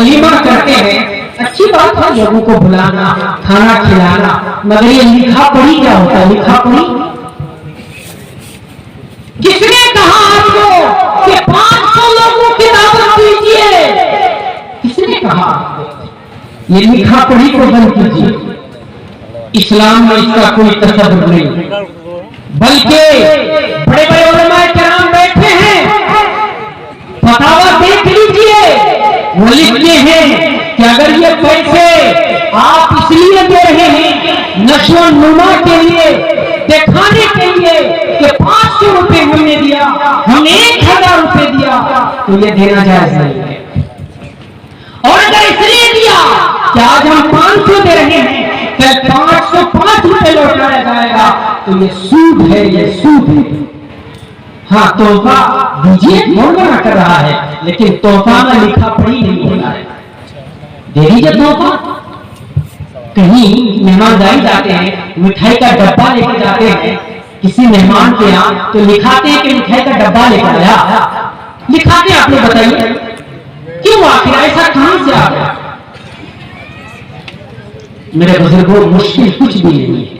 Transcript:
वलीमा करते हैं, अच्छी बात है लोगों को बुलाना, खाना खिलाना, मगर ये लिखा पढ़ी क्या होता है? लिखा पढ़ी किसने कहा आपको कि 500 लोगों की दावत दीजिए? किसने कहा? ये लिखा पढ़ी को बंद कीजिए। इस्लाम में इसका कोई तसव्वुर नहीं, बल्कि बड़े बड़े उलमाए किराम बैठे हैं, फतवा देख लीजिए, वो लिखते हैं कि अगर ये पैसे आप इसलिए दे रहे हैं नशो नुमा के लिए, दिखाने के लिए कि 500 रुपए हमने दिया, हमने 1000 रुपए दिया, तो ये देना जायज नहीं है। और अगर इसलिए दिया कि आज हम 500 दे रहे हैं, कल 505 रुपए लौटाया जाएगा, तो ये सूद है, ये सूद है। हाँ, तोहफा दीजिए, कौन मना कर रहा है, लेकिन तोहफा में लिखा पढ़ी नहीं होता है। दे दीजिए तोहफा। कहीं मेहमानदारी जाते हैं, मिठाई का डब्बा लेकर जाते हैं किसी मेहमान के यहाँ, तो लिखाते हैं कि मिठाई का डब्बा लेकर आया। लिखाते हैं, आपने बताइए क्यों? आखिर ऐसा कहां से आ गया? मेरे बुजुर्गों, मुश्किल कुछ भी नहीं है।